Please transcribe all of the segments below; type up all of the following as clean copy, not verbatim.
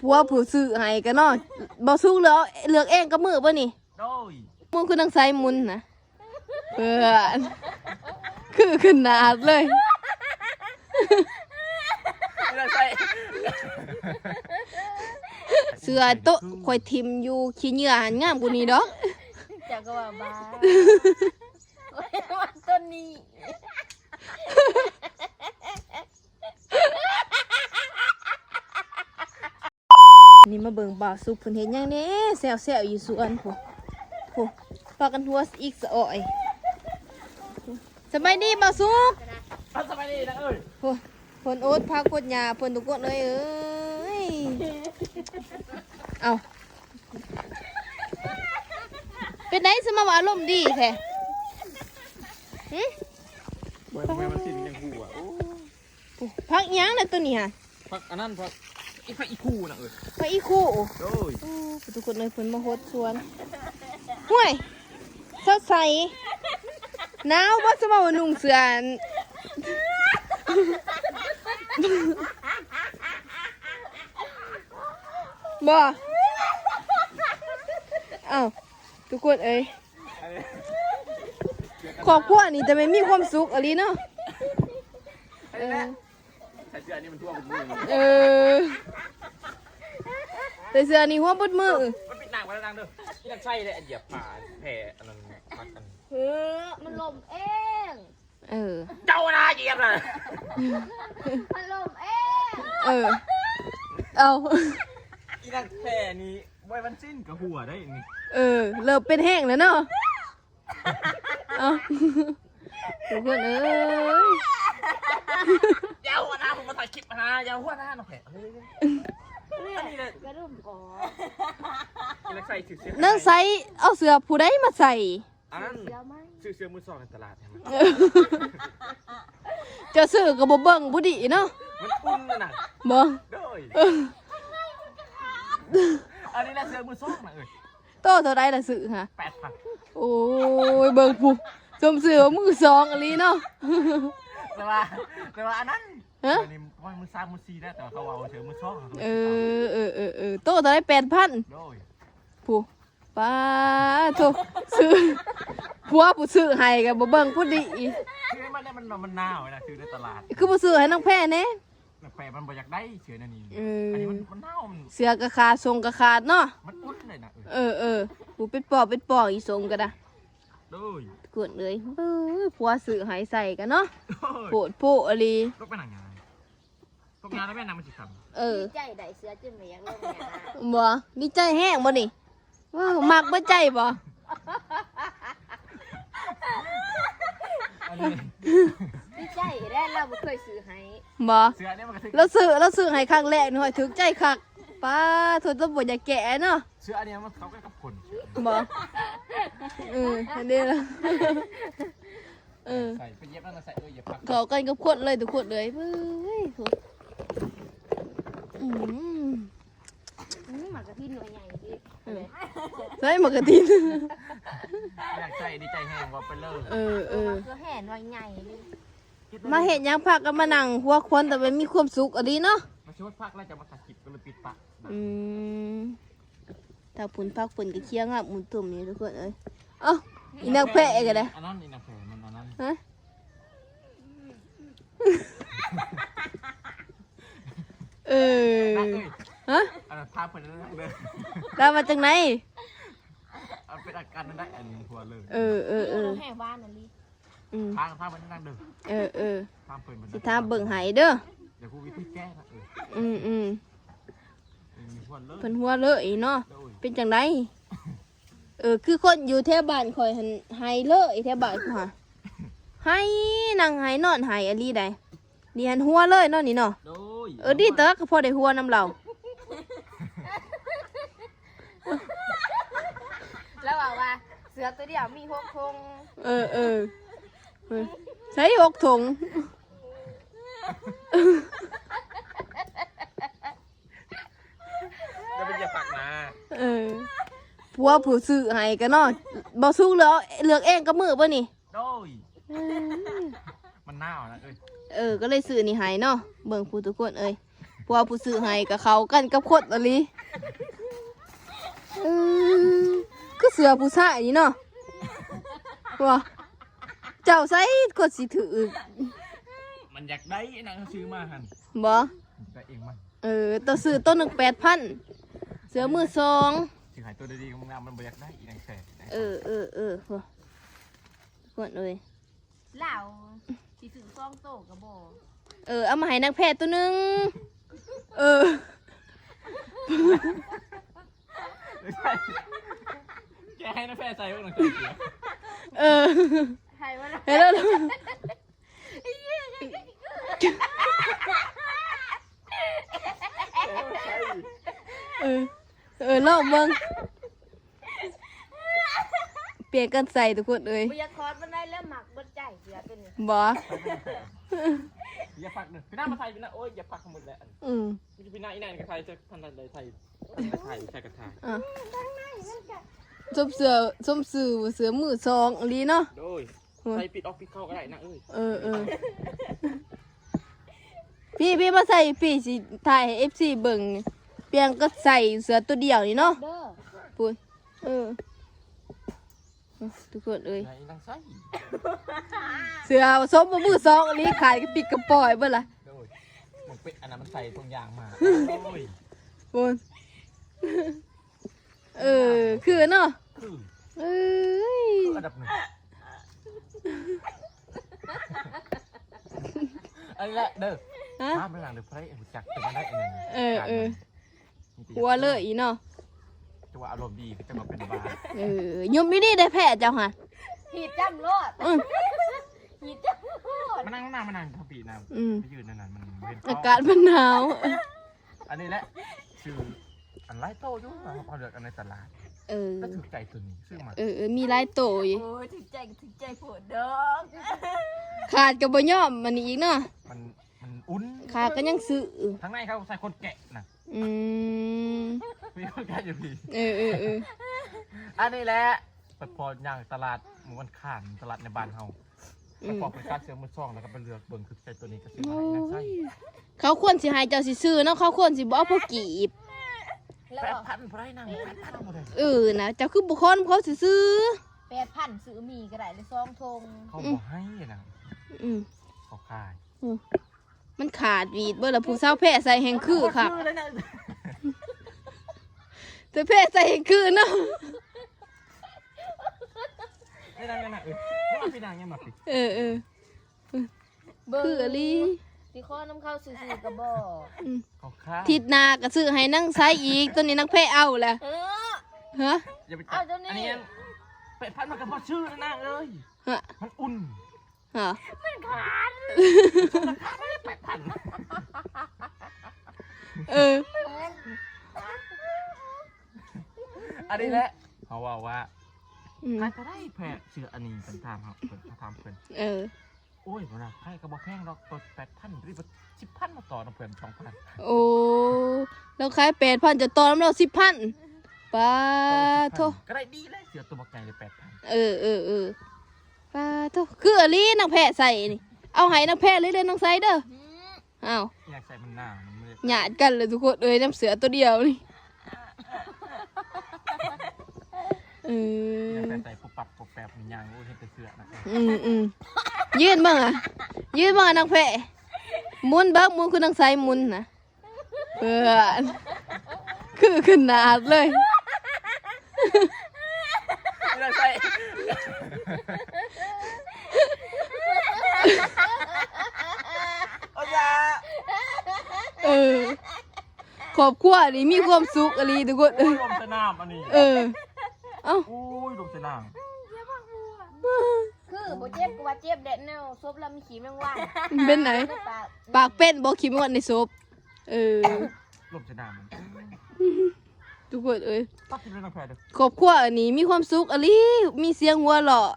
ผัวผู้ซื้อให้กันเนาะบ่สุกแล้วเลือกเองกับมือบ่นี่โดยมึงคือนังไสมุนนะเพื่อนคือขนาดเลยเสื้อโต๊ะข่อยทิมอยู่ขี้เหงื่อหันงามกว่านี้ดอกจากก็ว่าบ้าวันต้นนี้นี่มาเบิ่งบ่าวสุกเพิ่นเฮ็ดหยังแหน่แซวๆอยู่สวนพุพากันหัวอีกสะอ้อยสบายดีบ่าวสุกสบายดีนะเอ้ยพุเพิ่นโอ๊ตพาโคตรหญ้าเพิ่นทุกคนเอ้ยเอาเป็นไดสิมาว่าอารมณ์ดีแท้หึ เหมือนมันสิ้นยังหูอ่ะพักหยังน่ะตัวนี้ฮะพักอันนั้นพักอีคู่นะเอ้ยพักอีคู่โดยทุกคนเลยเพิ่นมาโฮดสวนห่วยเศร้าใสหนาวบ่สมาว่านุ่งเสื้อบ่เอ้าทุกคนเอ้ยครอบครัวนี่จะไม่มีความสุขอะไรเนาะใส่เสื้อนี่มันทั่วหมดมือแต่เสื้อนี่หัวบดมือมันปิดหนังมาแล้วนางเด้อที่นักใช่เลยเหยียบผ่าแผลอันนั้นพักกันมันลมเอง เจ้าหน้าเหยียบเลยมันลมเอง เอา ที่นักแผลนี้ไว้มันสิ้นกับหัวได้นี่เริ่มเป็นแห้งแล้วเนาะเอาทุกคนเอ้ยยาวหัวหน้าผมมาถ่ายคลิปนะยาวหัวหน้าหน่อยนี่เลยกระดุมก่อนักใส่เสื้อนั่งใส่เอาเสื้อผู้ใดมาใส่อันนั้นเสื้อมือสองในตลาดใช่ไหมจะซื้อกับบ่เบิ่งผู้ดีเนาะมันอุ่นเลยนะบ่ด้วยอันนี้นะเสื้อมือสองนะโตเท่าไรล่ะซื้อฮะ8,000โอ้ยเบิ่งผู้สมเสื้อมือสองอะไรเนาะแต่ว่าอันนั้นนี่มือ3มือ4ได้แต่เขาเอาเสื้อมือสองโตเท่าไร8,000ด้วยผู้ป้าโถซื้อผัวผู้ซื้อให้กับบ่เบิ่งผู้ดีซื้อมันหนาวนะซื้อในตลาดคือบ่ซื้อให้น้องแพ้แน่น้องแพ้มันบ่อยากได้เสื้อนี่อันนี้มันหนาวเสื้อกระขาดทรงกระขาดเนาะมันอุ่นเลยนะผู้เป็นปอบอีทรงก็ได้ด้วยกดเลยผัวซื้อให้ใส่กันเนาะโปะโปะอะไรลูกไปหนังงานลูกงานแล้วแม่นางมันสิครับดีใจได้เสื้อจนไม่อยากลงเนี่ยบ่ดีใจแห้งบ่นี่ว้าวมักบ่ใจบ่ดีใจได้เราไม่เคยซื้อให้บ่เราซื้อให้ครั้งแรกหน่อยถึงใจคักป้าโทษตัวบ่อยากแก่เนาะเสื้ออันนี้มันเขาก็กับผลบ่อันนี้ล่ะใส่ไปเย็บแล้วใส่อย่าพักเขากันกับคนเลยทุกคนเลยเฮ้ยทุกหมากกะทิหน่วยใหญ่ดิใส่หมากกะทิอยากใส่ดีใจแห้งว่าไปเลิกก็แห่หน่วยใหญ่ดิมาเห็นยังพักกันมานั่งหัวควันแต่ไม่มีความสุขอันนี้เนาะมาชดพักแล้วจะมาตัดกิบก็เลยปิดปากถ้าปุ่นพักปุ่นก็เคี้ยงอ่ะมุนตุ่มนี่ทุกคนเอ้ยเอ้าอีนักแพะกันเลยอันนั้นอีนักแพะมันอันนั้นฮะฮะอันนั้นภาพเป็นนั่นเลยได้มาจากไหนเอาเป็นอาการนั้นได้อันหัวเลยแห่บ้านนั่นดิภาพมันนั่งเดิมภาพเปิดมันสิท่าเบิ่งหายเด้อเดี๋ยวกูวิธีแก้นะเพิ่นหัวเลยเนาะเป็นจังไดคือคนอยู่แถวบ้านคอยหันหายเลยแถวบ้านข่อยหายนั่งหายนอนหายอะไรใดนี่หันหัวเลยเนาะนี่เนาะดีเต๋อก็พอได้หัวน้ำเราแล้วบอกว่าเสือตัวเดียวมี6 ธงใช้6 ถุงจะเป็นอย่าปักมาผัวผู้ซื้อให้กันเนาะบ่สู้แล้วเลือกเองกับมือป่ะนี่โดยมันหนาวนะก็เลยซื้อนี่ให้เนาะเบิ่งผู้ทุกคน เพราะว่าผู้ซื้อให้กับเขากันกับคนอะไรก็เสือผู้ชายนี่เนาะว่าเจ้าใส่กดสิถือ มันอยากได้นางซื้อมาหัน บ่ ได้เองมัน ตัวซื้อต้นหนึ่ง8,000เสือมือสอง ซื้อหายตัวดีๆงามมันบ่อยากได้อีนางแสบ ว่ะกดเลย เหล่าสิถือซองโตกับบ่ เอามาให้นักแพทย์ตัวหนึงแกให้น้าแฟใส่ไว้หนังเสีย ใครว่า เฮ้ยแล้วลองเบิ่งเปลี่ยนกันใส่ทุกคนเลย บ่อยากคอดมันได้แล้วหมักบ่ใจเสือตัวนี้ บ่ อย่าพักเด้อพี่น้ามาไทยพี่น้าโอ้ยอย่าพักหมดแล้วพี่น้าอีนานกับไทยจะทันใดไทยไทยใช่กับไทย ส้มเสือมือสองอันนี้เนาะ โดยไทยปิดออฟฟิศเข้าก็ได้นะเอ้ย พี่มาใส่พี่สิถ่ายให้ FC เบิ่งเปียงก็ใส่เสือตัวเดียวนี่เนาะ เด้อ พูดทุกคนเอ้ย ไหนนางไส้ เสือส้มมือสองอันนี้ขายกระปิกกระปอยเบิ่ล่ะ โดยมันเป็นอันนั้นมันใส่ตรงยางมาโอ้ย พูดคือเนาะ คือ เอ้ย อันดับหนึ่งอันนี้แหละเด้อ ฮะ ภาพมันหลังเดี๋ยวเพลย์หุ่จักเป็นอะไรอันนั้น หัวเลยอีเนาะ จังหวะอารมณ์ดีก็จะมาเป็นบ้า ยมไม่ได้ได้แพ้เจ้าค่ะ หีดจำรอดหีดจำรอด มานั่งมานั่งทับปีนะไปยืนนั่นมันเห็น อากาศมันหนาว อันนี้แหละชื่ออันไลโต้ยุ่งนะครับเอาเลือกอันในตลาดก็ถูกใจตัวนี้ซึ่งมัน มีหลายโตอยู่ โอ้ยถึงใจปวดเด้อ ขาดกับบย่อมมันอีกเนาะ มันอุ่น ขาดก็ยังซื้อ ทั้งในเขาใส่คนแกะนะมีคนแกะอยู่พี่ อันนี้แหละพอย่างตลาดหมู่บ้านข้านตลาดในบ้านเฮาแล้วพอไปการเสือมือซ่องแล้วก็ไปเลือกเบิ่งคือใจตัวนี้ก็ซื้อมาให้ใส่ เขาควรสิให้เจ้าสิซื้อเนาะเขาควรสิบ่เอาพวกกีบ 8,000พอได้นั่ง8,000หมดเลย นะเจ้าคือบุคคลเขาสิซื้อ 8,000ซื้อมีก็ได้เลยซองทง เขาบอกให้นะ เขาขาย มันขาดวีดเบิ่ล่ะผู้สาวแพ้ใส่แห่งคือค่ะแต่แพ้ใส่แห่งคือเนาะ ไม่นั่งนี่มาพี่นางยังมาพี่ คืออะไร สิข้อน้ำเข้าซื้อๆกับบ่ เขาขาย ทิดนาก็ซื้อให้นั่งใส่อีกตัวนี้นักแพ้เอาแหละฮะ อย่าไปจับอันนี้8,000มันก็พอชื่อนะนางเอ้ย ฮะ มันอุ่น ฮะ มันขาด 8,000 อันนี้แหละเขาว่าใครก็ได้แพ้เชื่ออันนี้เป็นทางครับเป็นทางเพื่อนโอ้ยเวลาใครก็บอกแพงดอกตัว8,000หรือ10,000มาต่อนะเพื่อน2,000 โอ้แล้วขาย8,000จะต่อน้ำเรา10,000ป้าโท ก็ได้ดีเลยเสือตัวบักใหญ่เลย8,000 ป้าโทคืออะไรนักแพ้ใส่นี่เอาให้นักแพ้เลยเด้อน้องไซเด้ออ้าว อยากใส่มันหน้ามันไม่ได้ หยาดกันเลยทุกคนน้ำเสือตัวเดียวนี่อยากใส่ปุ๊บปับปุ๊บแปบมันยางโอ้เห็นแต่เสือนะ ยืนบ้างอ่ะยืนบ้างนักแพ้หมุนบ้างหมุนคือนังไซหมุนนะเพื่อนคือขนาดเลย อยากใส่โอ้ย ขอบครัวนี่มีความสุขอะไรทุกคน ลมสนามอันนี้ เอ้า โอ้ยลมสนาม คือบ่เจ็บก็ว่าเจ็บแดดแนวซบแล้วมีขี้แมงวัน เป็นไหนปากเป็นบอกขีมวันในศพลมสนามมัน ทุกคนตัดที่เรื่องแพร่เด้อ ครอบครัวนี่มีความสุขอะไรมีเสียงหัวเราะ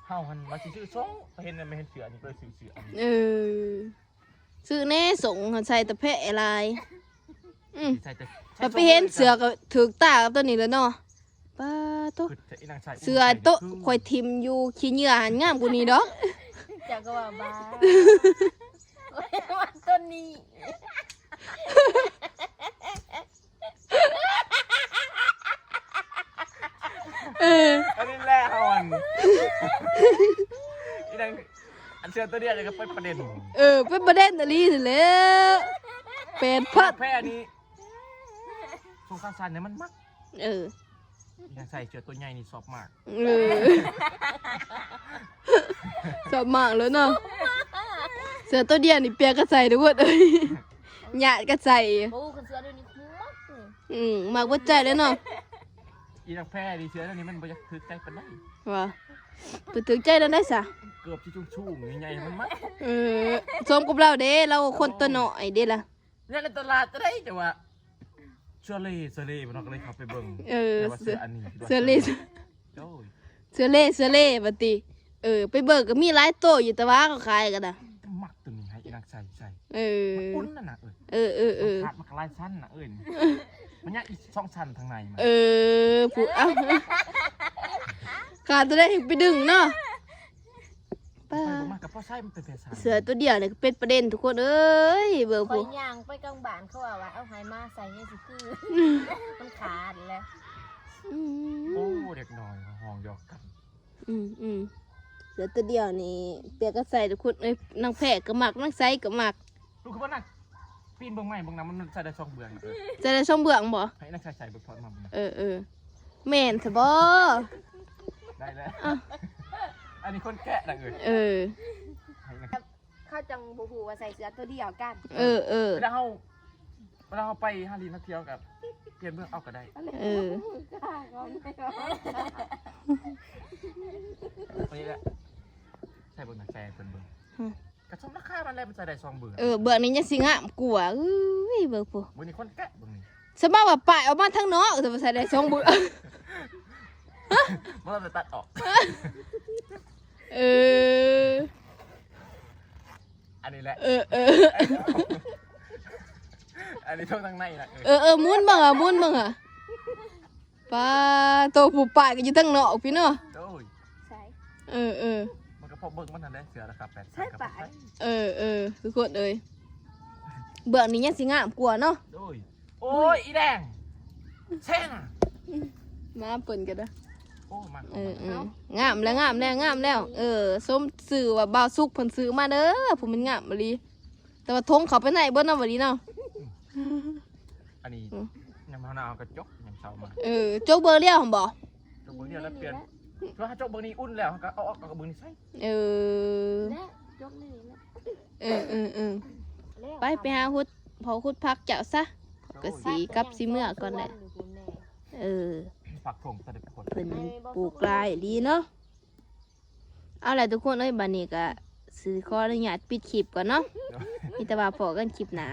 เฮาหันมาซื้อส่งเห็นไม่เห็นเสือนี่ก็เลยซื้อเสืออันนี้ ซื้อแน่ส่งใส่ตะแพะลาย ใส่แต่ แต่ไปเห็นเสือก็ถือตากับตัวนี้แล้วเนาะป้าโตเสือโตคอยทิมอยู่ขี้เหงื่อหันงามกูนี่ดอก จากก็ว่าบ้า มันต้นนี้ อันนี้แหละเฮาอันอีนังอันเชื่อตัวเดียวจะก็เป็นประเด็น เป็นประเด็นอะไรนี่แหละเป็ดพัด แพ้นี้สงสารสันเนี่ยมันมัก เออ อีนังใส่เชือตัวใหญ่นี่สอบมาก เออชอบมากเลยเนาะเสือตัวเดียวนี่เปียกกระใส่ด้วยเอ้ยหยาดกระใส่ โอ้คนเสือเดี๋ยวนี้คุ้มมาก มากวัดใจเลยเนาะ อีนังแพ้ดีเชือตัวนี้มันบ่อยากถือใจปานใด ว่าไปถึงใจแล้วได้สะ เกือบที่ชุ่มๆใหญ่ๆมันมัก สมกับเราเด้เราคนตัวน้อยเด้ล่ะ เนี่ยในตลาดจะได้แต่ว่าเชือเล่มันก็เลยเข้าไปเบิ่งแต่ว่าเสืออันนี้ เสือเล่ โอ้ย เสือเล่บัดติไปเบิกก็มีหลายโตอยู่แต่ว่าเขาขายกันน่ะ มักตัวนี้ให้อีนังใส่ เออ ปุ้นน่ะนะขาดมันกลายชั้นน่ะมันยังอีก2ชั้นทางในมัน ผู้เอ้าขาดตัวได้ไปดึงเนาะ ไปบ่มากับพ่อไส้มันเป็นเพศ เสือตัวเดียวเนี่ยเป็นประเด็นทุกคนเอ้ยเบิก คอย ผู้ ย่างไปกลางบ้านเขาว่าเอาไห้มาใส่ให้สิคือมันขาดแล้ว โอ้เด็กน้อยห้องหยอกกัน เสือตัวเดียวนี่เปียกก็ใส่ทุกคนเอ้ยนางแพะก็หมักนางไซก็หมัก ลูกคือว่านักปีนเบิ่งใหม่เบิ่งน้ำมันใส่ได้2เบืองน่ะ จะได้ช่องเบืองบ่ ให้นักใส่เบิ่งพอดมาบ่ แม่นซะบ่ ได้แล้วอันนี้คนแกะน่ะให้นัก เข้าจังบูฮูว่าใส่เสือตัวเดียวกัน เวลาเฮาไปหาลีนักเที่ยวกับเปลี่ยนเบื้องเอาก็ได้ไปแหละใส่เบื้องหนักใส่เบื้องกระชมราคามันแล้วมันใส่ได้2เบื้อง เบืองนี้ยังสิงามกว่าเบิกผู้ เบื้องนี้คนแกะเบื้องนี้ สมมติว่าป้ายออกมาทางนอกจะมาใส่ได้ช่องเบือง มันเราจะตัดออกอันนี้แหละอันนี้ช่องทางในนะมุนบ้างป้าโตผู้ป้ายก็อยู่ทางนอกพี่เนาะ โอ้ย ใช่ มันก็พอเบิ่งมันทันได้เสือราคา8 ใช่ปะ ทุกคนเบืองนี้ยังสิงามกว่าเนาะ โอ้ยอีแดงแช่น่ะ มาเปิ่นกันนะ โอ้มาง ามแล้วส้มสื่อว่าบ่าวสุกเพิ่นซื้อมาเด้อผมมันงามมะลีแต่ว่าทงเขาไปไหนเบิ้ลเนาะมะลีเนาะ อันนี้ยำมะนาวกระจกยำเช้ามา โจ๊กเบอร์เรียวผมบอก จกเบอร์นี้แล้วเปลี่ยนเพราะถ้าจกเบอร์นี้อุ่นแล้วก็เอาออกกับเบอร์นี้ใส่ ยกนี่นะ ไปหาหุดพอหุดพักเจ้าซะก็สีกับสีเมื่อก่อนแหละผักผงใส่ได้คน เพิ่นปลูกลายดีเนาะเอาล่ะทุกคนบัดนี้ก็สิขออนุญาตปิดคลิปก่อนเนาะมีแต่ว่าพอกันคลิปหน้า